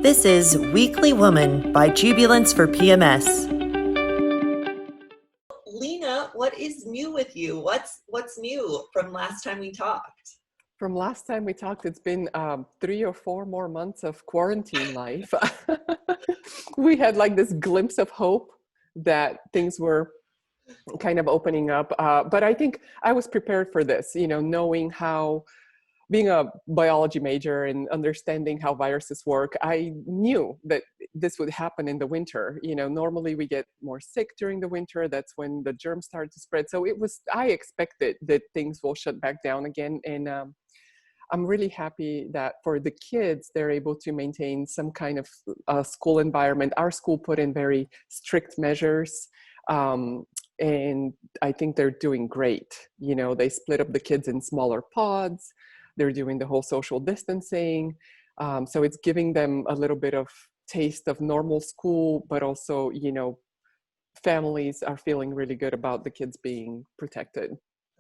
This is Weekly Woman by Jubilance for PMS. Lina, what is new with you? What's new from last time we talked? From last time we talked, it's been 3 or 4 more months of quarantine life. We had like this glimpse of hope that things were kind of opening up. But I think I was prepared for this, knowing how, being a biology major and understanding how viruses work, I knew that this would happen in the winter. Normally we get more sick during the winter. That's when the germs start to spread. So I expected that things will shut back down again. And I'm really happy that for the kids, they're able to maintain some kind of school environment. Our school put in very strict measures. And I think they're doing great. They split up the kids in smaller pods. They're doing the whole social distancing. So it's giving them a little bit of taste of normal school, but also, families are feeling really good about the kids being protected.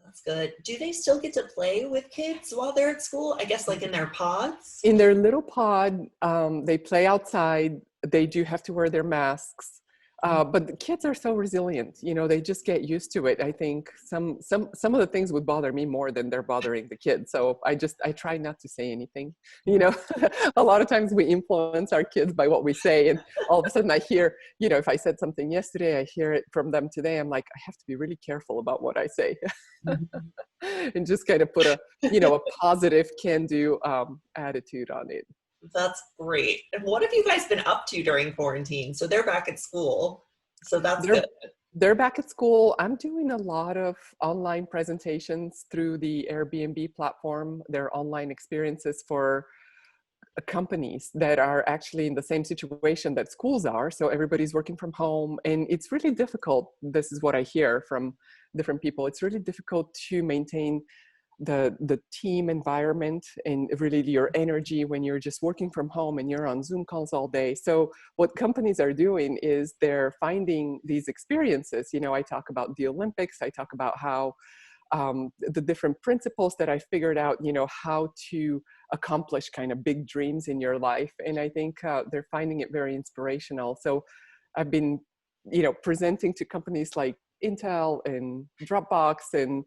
That's good. Do they still get to play with kids while they're at school? I guess like in their pods? In their little pod, they play outside. They do have to wear their masks. But the kids are so resilient, they just get used to it. I think some of the things would bother me more than they're bothering the kids. So I try not to say anything, A lot of times we influence our kids by what we say. And all of a sudden I hear, if I said something yesterday, I hear it from them today. I'm like, I have to be really careful about what I say. And just kind of put a positive can-do attitude on it. That's great. And what have you guys been up to during quarantine? So they're back at school. So that's good. They're back at school. I'm doing a lot of online presentations through the Airbnb platform. They're online experiences for companies that are actually in the same situation that schools are. So everybody's working from home, and it's really difficult. This is what I hear from different people. It's really difficult to maintain the team environment and really your energy when you're just working from home and you're on Zoom calls all day. So what companies are doing is they're finding these experiences. I talk about the Olympics. I talk about how the different principles that I figured out, how to accomplish kind of big dreams in your life. And I think they're finding it very inspirational. So I've been, presenting to companies like Intel and Dropbox, and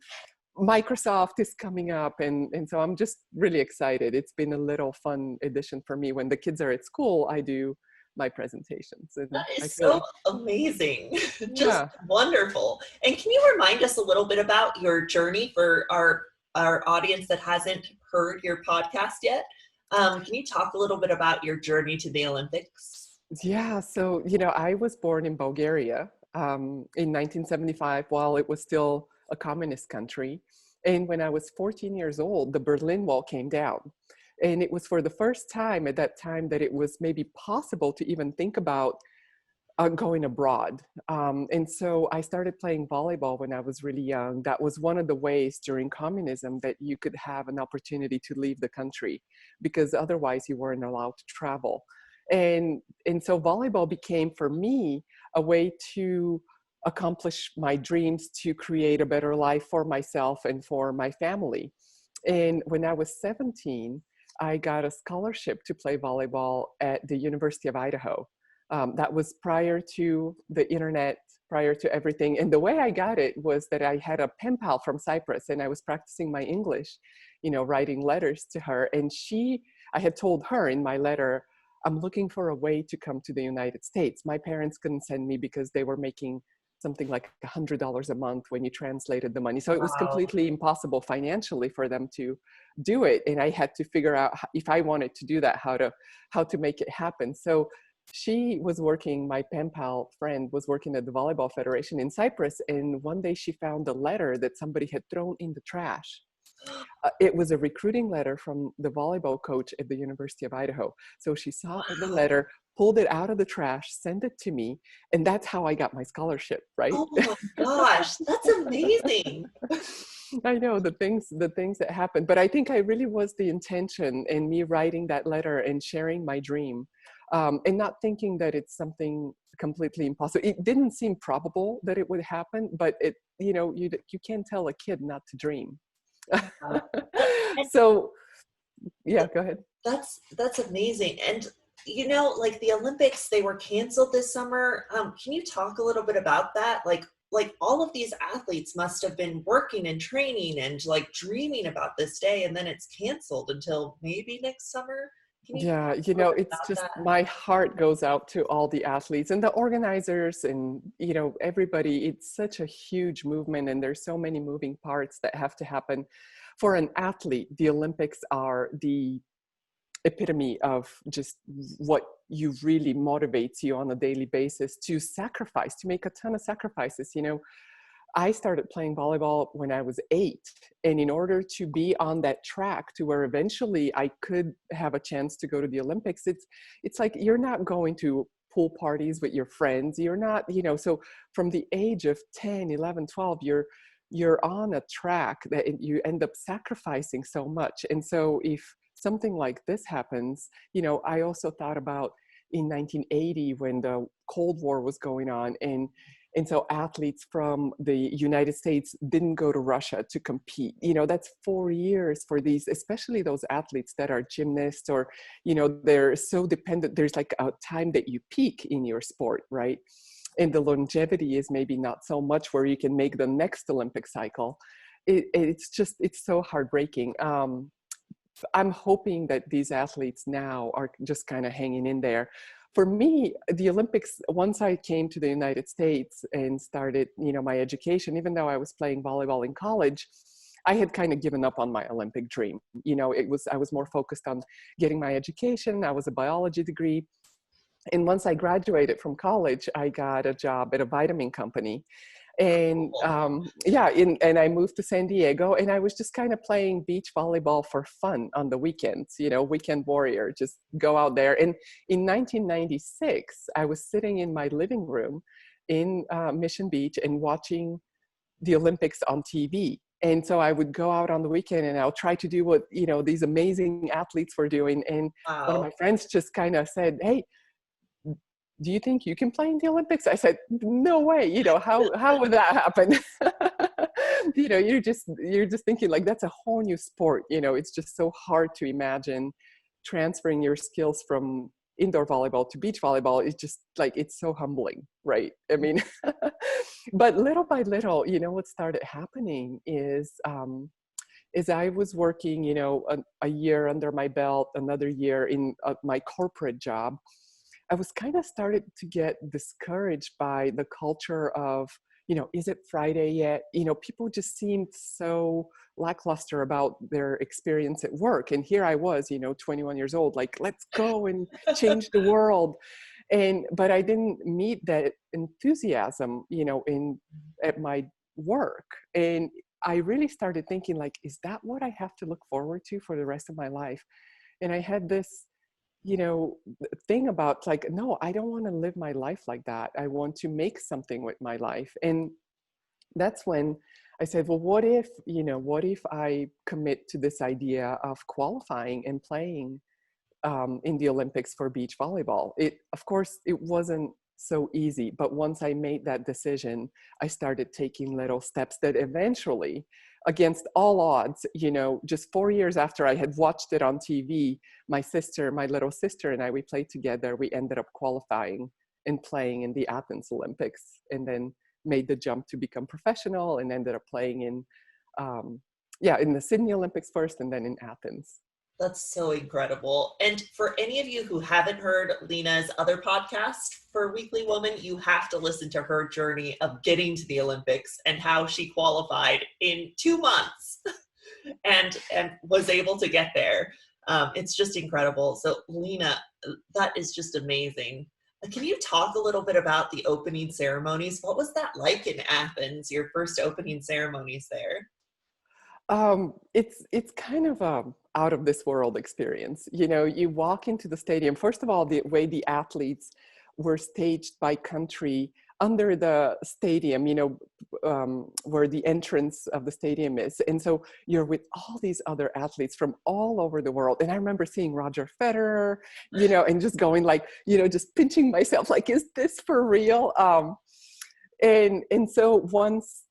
Microsoft is coming up, and so I'm just really excited. It's been a little fun addition for me. When the kids are at school, I do my presentations. And that is so amazing. Just wonderful. And can you remind us a little bit about your journey for our audience that hasn't heard your podcast yet? Can you talk a little bit about your journey to the Olympics? Yeah, so, I was born in Bulgaria in 1975 while it was still a communist country. And when I was 14 years old, the Berlin Wall came down. And it was for the first time at that time that it was maybe possible to even think about going abroad. And so I started playing volleyball when I was really young. That was one of the ways during communism that you could have an opportunity to leave the country, because otherwise you weren't allowed to travel. And so volleyball became for me a way to accomplish my dreams, to create a better life for myself and for my family. And when I was 17, I got a scholarship to play volleyball at the University of Idaho. That was prior to the internet, prior to everything. And the way I got it was that I had a pen pal from Cyprus, and I was practicing my English, writing letters to her. And I had told her in my letter, I'm looking for a way to come to the United States. My parents couldn't send me because they were making something like $100 a month when you translated the money. So it was completely impossible financially for them to do it. And I had to figure out, if I wanted to do that, how to make it happen. So she was working, my pen pal friend was working at the Volleyball Federation in Cyprus. And one day she found a letter that somebody had thrown in the trash. It was a recruiting letter from the volleyball coach at the University of Idaho. So she saw the letter, pulled it out of the trash, sent it to me, and that's how I got my scholarship, right? Oh my gosh, that's amazing. I know the things that happened, but I think I really was the intention in me writing that letter and sharing my dream, and not thinking that it's something completely impossible. It didn't seem probable that it would happen, but you can't tell a kid not to dream. So yeah, go ahead. That's amazing. And like the Olympics, they were canceled this summer. Can you talk a little bit about that? Like all of these athletes must have been working and training and like dreaming about this day, and then it's canceled until maybe next summer. Can you Yeah, talk a little bit it's about just that? my heart goes out to all the athletes and the organizers and, everybody. It's such a huge movement and there's so many moving parts that have to happen. For an athlete, the Olympics are the epitome of just what you really motivates you on a daily basis to sacrifice, to make a ton of sacrifices. I started playing volleyball when I was 8. And in order to be on that track to where eventually I could have a chance to go to the Olympics, it's like you're not going to pool parties with your friends. You're not, so from the age of 10, 11, 12, you're on a track that you end up sacrificing so much. And so if something like this happens, I also thought about in 1980 when the Cold War was going on, and so athletes from the United States didn't go to Russia to compete. That's 4 years for these, especially those athletes that are gymnasts or, they're so dependent. There's like a time that you peak in your sport, right? And the longevity is maybe not so much where you can make the next Olympic cycle. It's so heartbreaking. I'm hoping that these athletes now are just kind of hanging in there. For me, the Olympics, once I came to the United States and started, my education, even though I was playing volleyball in college, I had kind of given up on my Olympic dream. I was more focused on getting my education. I was a biology degree. And once I graduated from college, I got a job at a vitamin company. And and I moved to San Diego, and I was just kind of playing beach volleyball for fun on the weekends, weekend warrior, just go out there. And in 1996, I was sitting in my living room in Mission Beach and watching the Olympics on TV. And so I would go out on the weekend and I'll try to do what, these amazing athletes were doing. And one of Wow. my friends just kind of said, "Hey, do you think you can play in the Olympics?" I said, "No way. How would that happen?" You're just thinking like that's a whole new sport. It's just so hard to imagine transferring your skills from indoor volleyball to beach volleyball. It's just like, it's so humbling, right? I mean, but little by little, what started happening is I was working, a year under my belt, another year in my corporate job. I was kind of started to get discouraged by the culture of, is it Friday yet? People just seemed so lackluster about their experience at work. And here I was, 21 years old, like, let's go and change the world. But I didn't meet that enthusiasm, at my work. And I really started thinking like, is that what I have to look forward to for the rest of my life? And I had this thing about like, no, I don't want to live my life like that. I want to make something with my life. And that's when I said, well, what if I commit to this idea of qualifying and playing in the Olympics for beach volleyball? Of course, it wasn't so easy, but once I made that decision, I started taking little steps that eventually, against all odds, just 4 years after I had watched it on TV, my little sister and I, we played together. We ended up qualifying and playing in the Athens Olympics, and then made the jump to become professional and ended up playing in the Sydney Olympics first and then in Athens. That's so incredible. And for any of you who haven't heard Lina's other podcast for Weekly Woman, you have to listen to her journey of getting to the Olympics and how she qualified in 2 months and was able to get there. It's just incredible. So Lina, that is just amazing. Can you talk a little bit about the opening ceremonies? What was that like in Athens, your first opening ceremonies there? It's kind of a out of this world experience. You walk into the stadium. First of all, the way the athletes were staged by country under the stadium, where the entrance of the stadium is. And so you're with all these other athletes from all over the world. And I remember seeing Roger Federer, and just going like, just pinching myself, like, is this for real? And so once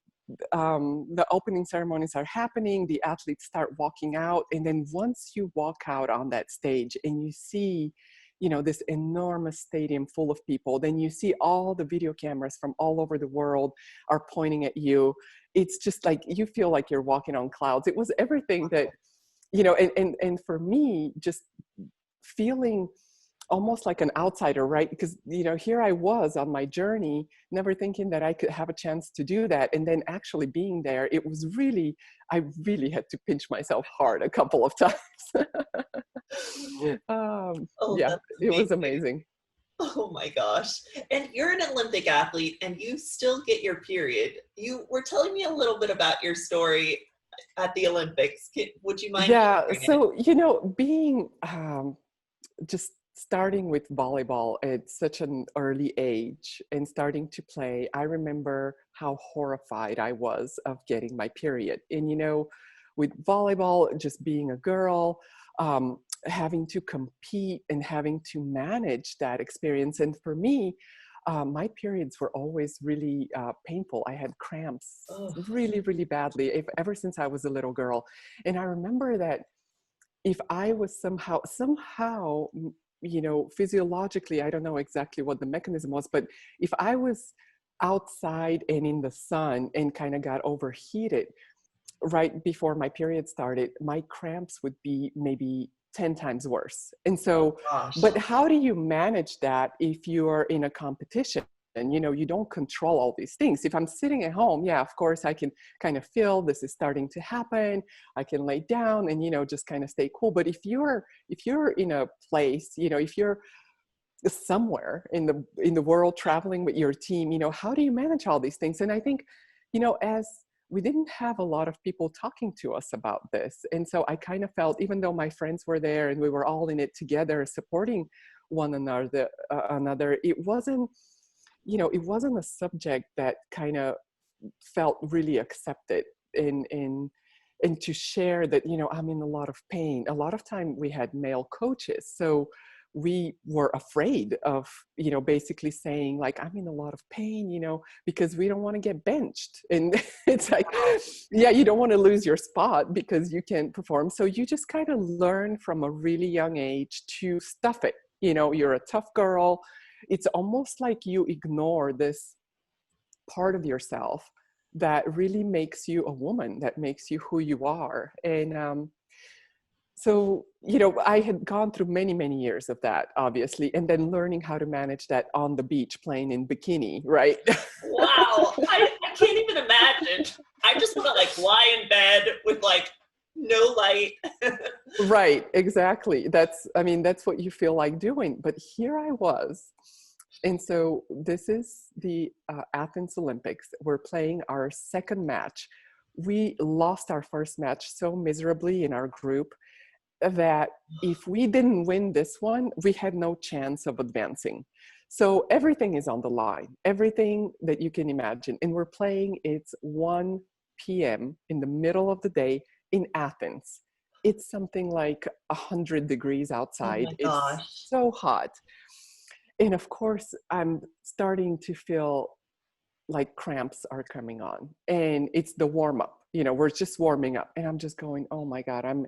the opening ceremonies are happening, the athletes start walking out. And then once you walk out on that stage and you see, this enormous stadium full of people. Then you see all the video cameras from all over the world are pointing at you. It's just like, you feel like you're walking on clouds. It was everything that, and for me, just feeling almost like an outsider, right? Because, here I was on my journey, never thinking that I could have a chance to do that. And then actually being there, I really had to pinch myself hard a couple of times. Oh, Yeah, that's it was amazing. amazing. Oh my gosh. And you're an Olympic athlete and you still get your period. You were telling me a little bit about your story at the Olympics. Would you mind Yeah, sharing it? so, being just starting with volleyball at such an early age and starting to play, I remember how horrified I was of getting my period. And, with volleyball, just being a girl, having to compete and having to manage that experience. And for me, my periods were always really painful. I had cramps Oh, really, really badly ever since I was a little girl. And I remember that if I was somehow, physiologically, I don't know exactly what the mechanism was, but if I was outside and in the sun and kind of got overheated right before my period started, my cramps would be maybe 10 times worse. And so, gosh. but how do you manage that if you're in a competition? And you don't control all these things. If I'm sitting at home, yeah, of course I can kind of feel this is starting to happen. I can lay down and just kind of stay cool. But if you're in a place, if you're somewhere in the world traveling with your team, how do you manage all these things? And I think, as we didn't have a lot of people talking to us about this. And so I kind of felt, even though my friends were there and we were all in it together supporting one another, it wasn't a subject that kind of felt really accepted and to share that, I'm in a lot of pain. A lot of time we had male coaches. So we were afraid of, basically saying like, I'm in a lot of pain, because we don't want to get benched. And it's like, yeah, you don't want to lose your spot because you can't perform. So you just kind of learn from a really young age to stuff it. You're a tough girl. It's almost like you ignore this part of yourself that really makes you a woman, that makes you who you are. And so, I had gone through many, many years of that, obviously, and then learning how to manage that on the beach, playing in bikini, right? Wow. I can't even imagine. I just want to like lie in bed with like no light. Right, exactly. That's what you feel like doing. But here I was. And so this is the Athens Olympics. We're playing our second match. We lost our first match so miserably in our group that if we didn't win this one, we had no chance of advancing. So everything is on the line, everything that you can imagine. And we're playing, it's 1 p.m. in the middle of the day in Athens. It's something like 100 degrees Oh outside. my It's gosh. so hot. And of course, I'm starting to feel like cramps are coming on. And it's the warm up, we're just warming up. And I'm just going, oh my God, I'm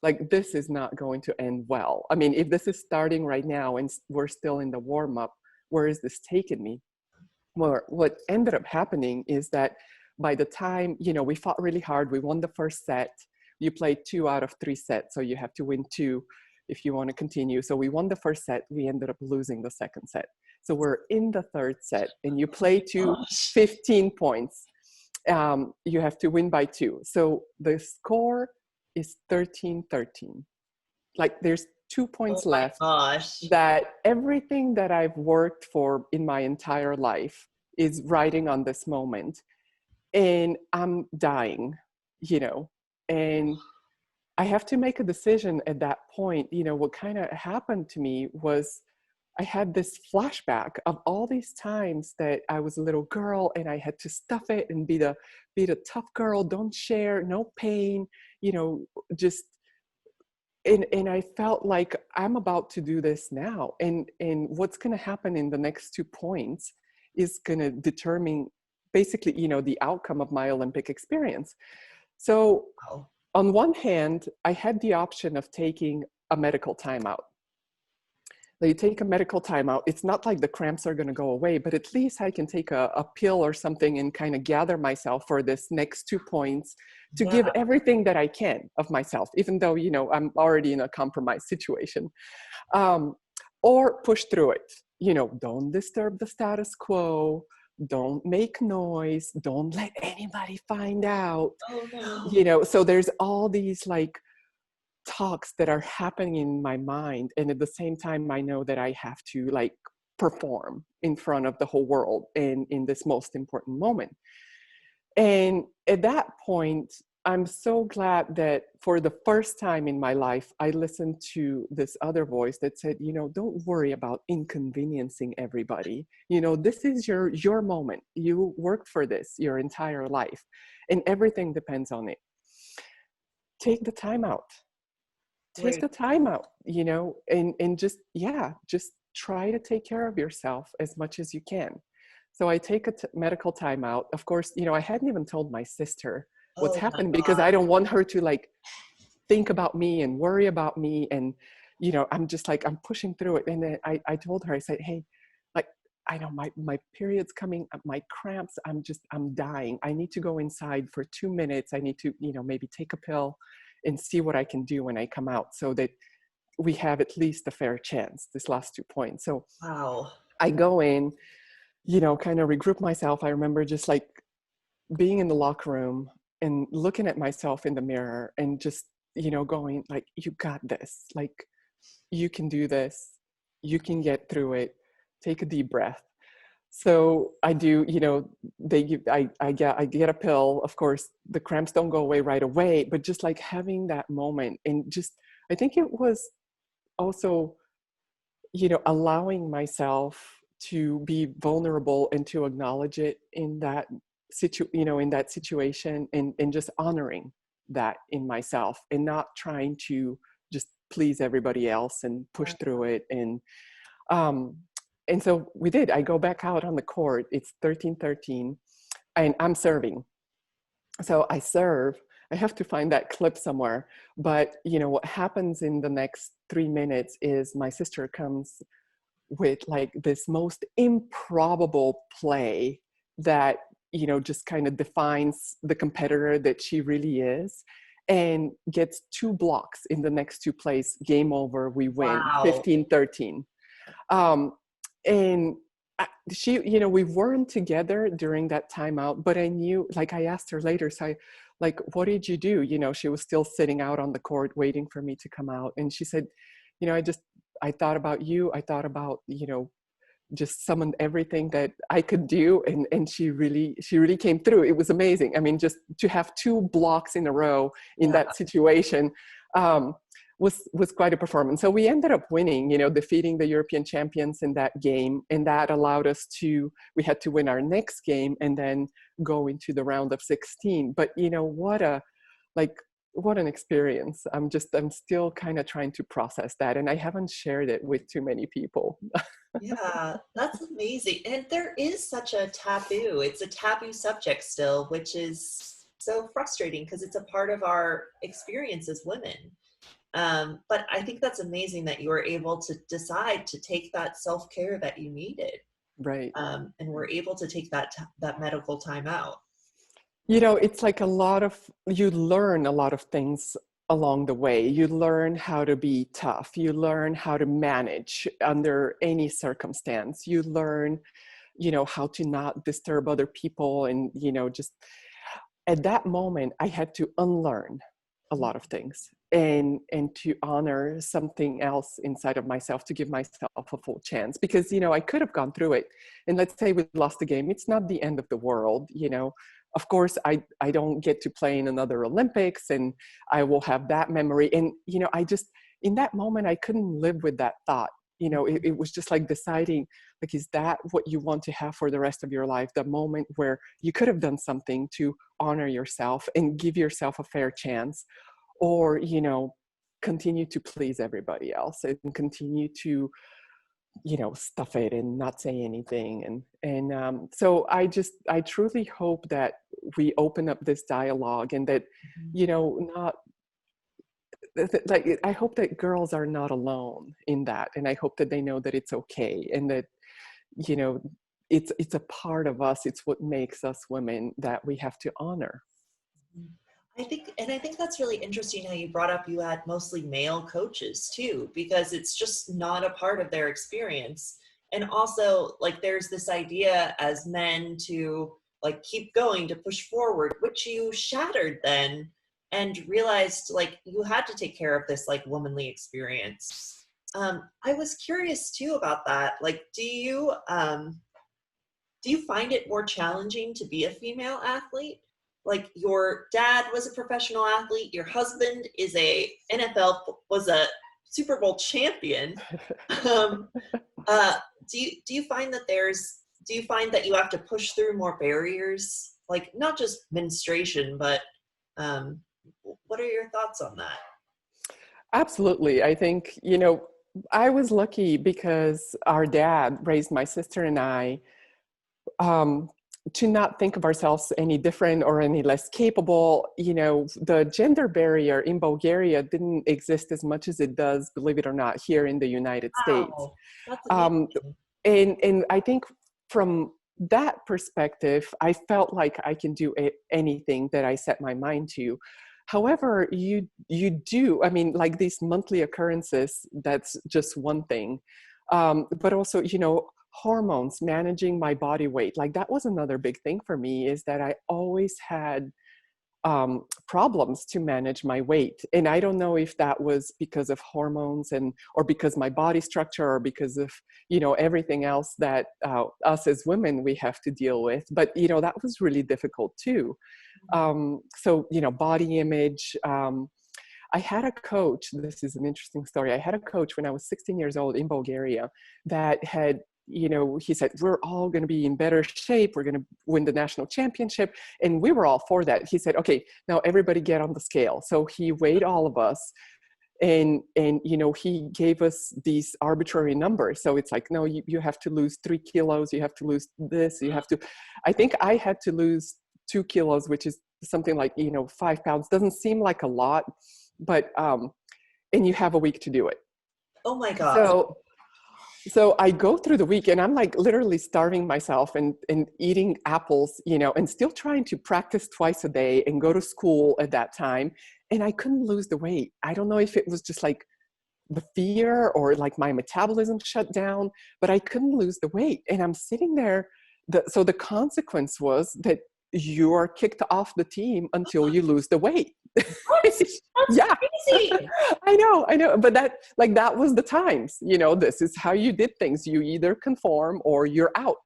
like, this is not going to end well. I mean, if this is starting right now and we're still in the warm up, where is this taking me? Well, what ended up happening is that by the time, we fought really hard, we won the first set. You play 2 out of 3 sets, so you have to win 2 if you want to continue. So we won the first set, we ended up losing the second set. So we're in the third set and you play to Gosh. 15 points. You have to win by 2. So the score is 13-13. Like there's 2 Oh points my left, gosh. that everything that I've worked for in my entire life is riding on this moment. And I'm dying, and I have to make a decision at that point. What kind of happened to me was I had this flashback of all these times that I was a little girl and I had to stuff it and be the tough girl, don't share, no pain, just, and I felt like I'm about to do this now. And what's going to happen in the next 2 points is going to determine basically, the outcome of my Olympic experience. So Wow. on one hand, I had the option of taking a medical timeout. They take a medical timeout. It's not like the cramps are going to go away, but at least I can take a pill or something and kind of gather myself for this next 2 points to give Yeah. everything that I can of myself, even though, you know, I'm already in a compromised situation. Or push through it. You know, don't disturb the status quo. Don't make noise. Don't let anybody find out. Oh You no. know, so there's all these like talks that are happening in my mind, and at the same time I know that I have to like perform in front of the whole world and in this most important moment. And at that point, I'm so glad that for the first time in my life I listened to this other voice that said, you know, don't worry about inconveniencing everybody. You know, this is your moment. You worked for this your entire life and everything depends on it. Take the time out. Take Right. the time out, you know, and just, yeah, just try to take care of yourself as much as you can. So I take a medical time out. Of course, you know, I hadn't even told my sister what's Oh my happened because God. I don't want her to like think about me and worry about me. And, you know, I'm just like, I'm pushing through it. And then I told her, I said, hey, like, I know my period's coming, my cramps, I'm dying. I need to go inside for 2 minutes. I need to, you know, maybe take a pill and see what I can do when I come out so that we have at least a fair chance, this last 2 points. So Wow. I go in, you know, kind of regroup myself. I remember just like being in the locker room and looking at myself in the mirror and just, you know, going like, you got this, like, you can do this, you can get through it, take a deep breath. So I do, you know, I get a pill. Of course, the cramps don't go away right away, but just like having that moment and just, I think it was also, you know, allowing myself to be vulnerable and to acknowledge it in that in that situation, and just honoring that in myself and not trying to just please everybody else and push through it. Um, and so we did. I go back out on the court. It's 13-13, and I'm serving. So I serve. I have to find that clip somewhere. But you know what happens in the next 3 minutes is my sister comes with like this most improbable play that, you know, just kind of defines the competitor that she really is, and gets 2 blocks in the next 2 plays. Game over. We win Wow. 15-13. Um, and she, you know, we weren't together during that timeout, but I knew, like, I asked her later, so I, like, what did you do? You know, she was still sitting out on the court waiting for me to come out. And she said, you know, I thought about you. I thought about, you know, just summoned everything that I could do. And she really came through. It was amazing. I mean, just to have 2 blocks in a row in Yeah. that situation, um, was quite a performance. So we ended up winning, you know, defeating the European champions in that game. And that allowed us to, we had to win our next game and then go into the round of 16. But, you know, what an experience. I'm still kind of trying to process that. And I haven't shared it with too many people. Yeah, that's amazing. And there is such a taboo. It's a taboo subject still, which is so frustrating because it's a part of our experience as women. But I think that's amazing that you were able to decide to take that self-care that you needed, Right. and were able to take that medical time out. You know, it's like you learn a lot of things along the way. You learn how to be tough. You learn how to manage under any circumstance. You learn, you know, how to not disturb other people. And, you know, just at that moment, I had to unlearn a lot of things and to honor something else inside of myself, to give myself a full chance. Because, you know, I could have gone through it, and let's say we lost the game, it's not the end of the world. You know, of course I don't get to play in another Olympics, and I will have that memory. And, you know, I just, in that moment, I couldn't live with that thought. You know, it was just like deciding, like, is that what you want to have for the rest of your life? The moment where you could have done something to honor yourself and give yourself a fair chance, or, you know, continue to please everybody else and continue to, you know, stuff it and not say anything. So I truly hope that we open up this dialogue, and that, Mhm. you know, not like, I hope that girls are not alone in that. And I hope that they know that it's okay, and that, you know, it's a part of us. It's what makes us women that we have to honor. I think that's really interesting how you brought up you had mostly male coaches too, because it's just not a part of their experience. And also, like, there's this idea as men to like keep going, to push forward, which you shattered then and realized like you had to take care of this like womanly experience. I was curious too about that. Like, do you find it more challenging to be a female athlete? Like, your dad was a professional athlete, your husband is was a Super Bowl champion. Um, do you find that you have to push through more barriers, like not just menstruation, but what are your thoughts on that? Absolutely. I think, you know, I was lucky because our dad raised my sister and I um, to not think of ourselves any different or any less capable. You know, the gender barrier in Bulgaria didn't exist as much as it does, believe it or not, here in the United States. Wow, that's Um, amazing. and I think from that perspective, I felt like I can do anything that I set my mind to. However, you do, I mean, like these monthly occurrences, that's just one thing. But also, you know, hormones, managing my body weight, like that was another big thing for me, is that I always had problems to manage my weight. And I don't know if that was because of hormones or because my body structure, or because of, you know, everything else that us as women, we have to deal with. But, you know, that was really difficult too. So, you know, body image. I had a coach, this is an interesting story. I had a coach when I was 16 years old in Bulgaria that had, you know, he said, we're all going to be in better shape. We're going to win the national championship. And we were all for that. He said, okay, now everybody get on the scale. So he weighed all of us. And you know, he gave us these arbitrary numbers. So it's like, no, you have to lose 3 kilos. You have to lose this. You have to, I think I had to lose 2 kilos, which is something like, you know, 5 pounds. Doesn't seem like a lot, but, and you have a week to do it. Oh my God. So I go through the week and I'm like literally starving myself and eating apples, you know, and still trying to practice twice a day and go to school at that time. And I couldn't lose the weight. I don't know if it was just like the fear or like my metabolism shut down, but I couldn't lose the weight. And I'm sitting there. So the consequence was that you are kicked off the team until you lose the weight. What? That's Yeah. crazy. I know. But that was the times, you know, this is how you did things. You either conform or you're out.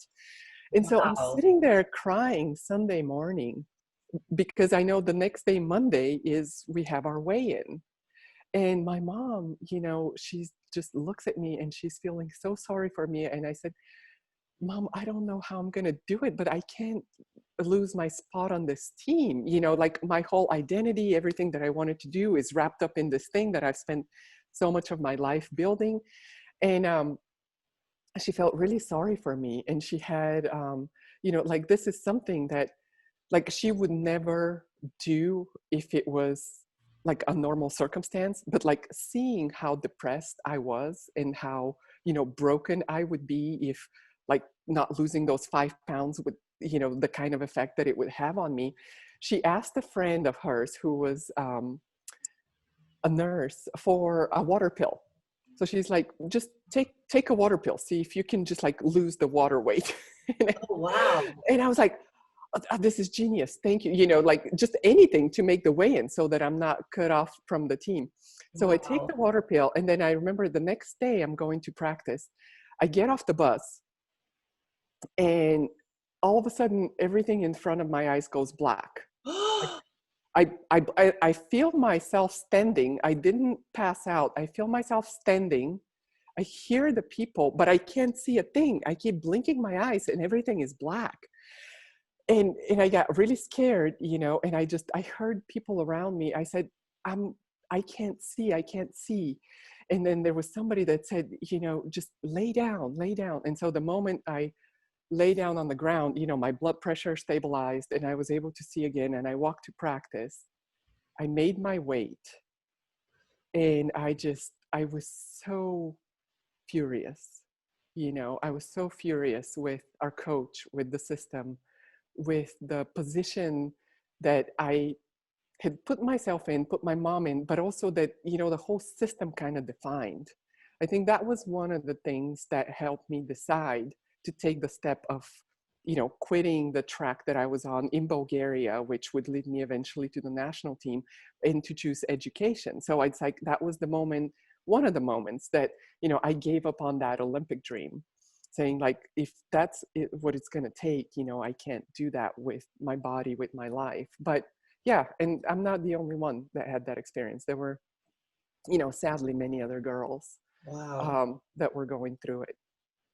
And so I'm Wow. sitting there crying Sunday morning because I know the next day, Monday, is we have our weigh-in. And my mom, you know, she just looks at me and she's feeling so sorry for me. And I said, Mom, I don't know how I'm going to do it, but I can't lose my spot on this team. You know, like my whole identity, everything that I wanted to do is wrapped up in this thing that I've spent so much of my life building. And she felt really sorry for me. And she had, you know, like this is something that like she would never do if it was like a normal circumstance, but like seeing how depressed I was and how, you know, broken I would be if like not losing those 5 pounds would, you know, the kind of effect that it would have on me. She asked a friend of hers who was a nurse for a water pill. So she's like, just take a water pill, see if you can just like lose the water weight. Oh, wow. And I was like, oh, this is genius. Thank you. You know, like just anything to make the weigh-in so that I'm not cut off from the team. So I take Wow. the water pill. And then I remember the next day I'm going to practice. I get off the bus and all of a sudden everything in front of my eyes goes black. I feel myself standing. I didn't pass out. I feel myself standing. I hear the people, but I can't see a thing. I keep blinking my eyes and everything is black. And I got really scared, you know, and I heard people around me. I said, I can't see. And then there was somebody that said, you know, just lay down. And so the moment I lay down on the ground, you know, my blood pressure stabilized and I was able to see again. And I walked to practice. I made my weight. And I was so furious. I was so furious with our coach, with the system, with the position that I had put myself in, put my mom in, but also that, the whole system kind of defined. I think that was one of the things that helped me decide to take the step of, quitting the track that I was on in Bulgaria, which would lead me eventually to the national team, and to choose education. So it's like, that was the moment, one of the moments that, I gave up on that Olympic dream, saying like, if that's what it's going to take, I can't do that with my body, with my life. But yeah, and I'm not the only one that had that experience. There were, sadly, many other girls Wow. that were going through it.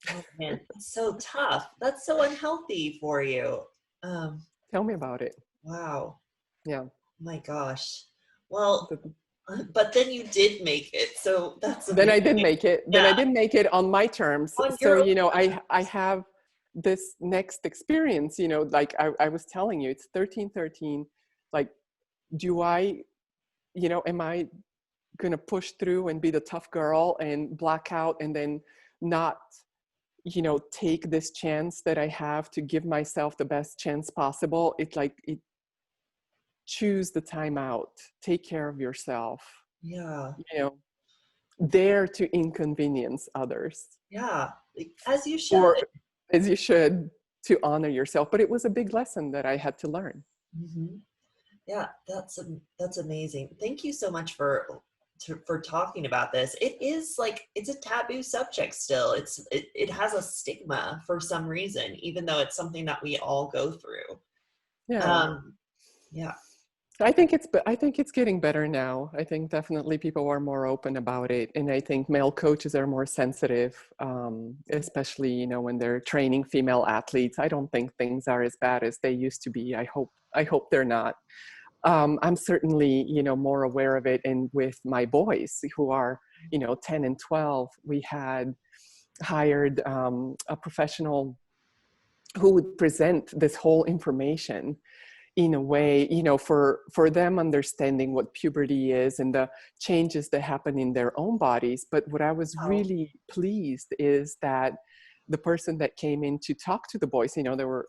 Oh man, it's so tough. That's so unhealthy for you. Um, Tell me about it. wow. Yeah. My gosh. Well, The- but then you did make it. So that's then I amazing. did make it. Then I Yeah. did make it on my terms. On So, your own I terms. have this next experience, like I was telling you, it's 1313. Like, do I, am I going to push through and be the tough girl and black out and then not, take this chance that I have to give myself the best chance possible? It's like, choose the time out, take care of yourself, Yeah. you know, dare to inconvenience others, Yeah. As you should. or as you should, to honor yourself. But it was a big lesson that I had to learn. Hmm. Yeah, that's amazing. Thank you so much for talking about this. It is like it's a taboo subject still. It has a stigma for some reason, even though it's something that we all go through. Yeah. Um, yeah. I think it's getting better now. I think definitely people are more open about it, and I think male coaches are more sensitive, especially when they're training female athletes. I don't think things are as bad as they used to be. I hope they're not. I'm certainly more aware of it, and with my boys who are 10 and 12, we had hired a professional who would present this whole information in a way, for them understanding what puberty is and the changes that happen in their own bodies. But what I was Oh, really pleased is that the person that came in to talk to the boys, there were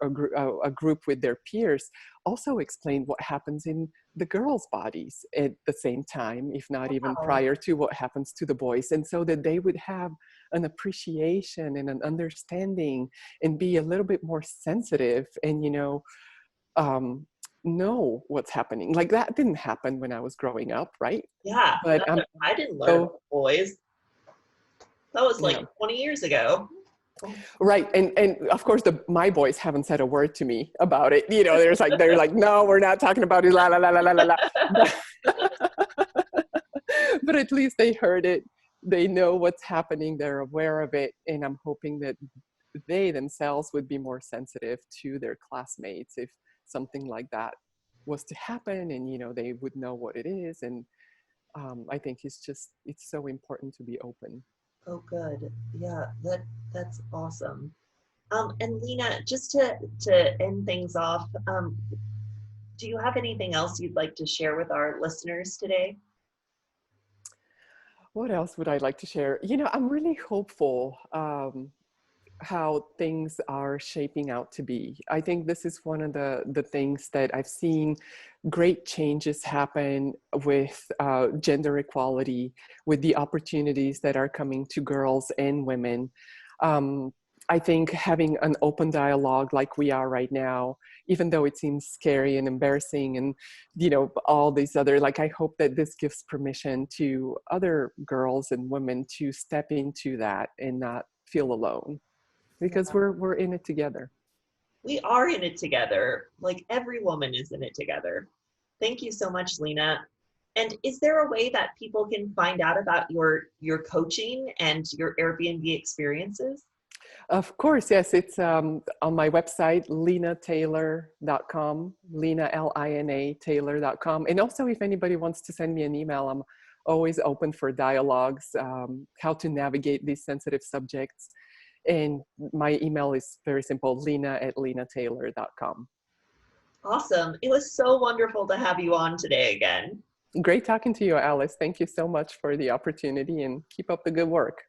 a group with their peers, also explained what happens in the girls' bodies at the same time, if not even wow. prior to what happens to the boys. And so that they would have an appreciation and an understanding and be a little bit more sensitive and, um, know what's happening. Like, that didn't happen when I was growing up, right? Yeah. But I didn't learn about so boys. That was like yeah, 20 years ago. right. And of course, my boys haven't said a word to me about it. They're like, no, we're not talking about it. La la la la la la la. But at least they heard it. They know what's happening. They're aware of it, and I'm hoping that they themselves would be more sensitive to their classmates if something like that was to happen, and they would know what it is. And I think it's so important to be open. Oh, good. Yeah, that's awesome. And Lina, just to end things off, do you have anything else you'd like to share with our listeners today? What else would I like to share? I'm really hopeful how things are shaping out to be. I think this is one of the things that I've seen great changes happen with gender equality, with the opportunities that are coming to girls and women. Um, I think having an open dialogue like we are right now, even though it seems scary and embarrassing and, all these other, like, I hope that this gives permission to other girls and women to step into that and not feel alone, because Yeah. we're in it together. We are in it together. Like every woman is in it together. Thank you so much, Lina. And is there a way that people can find out about your coaching and your Airbnb experiences? Of course, yes. It's on my website, linataylor.com, Lina, Lina, Taylor.com. And also, if anybody wants to send me an email, I'm always open for dialogues, how to navigate these sensitive subjects. And my email is very simple, lina@linataylor.com. Awesome. It was so wonderful to have you on today again. Great talking to you, Alice. Thank you so much for the opportunity and keep up the good work.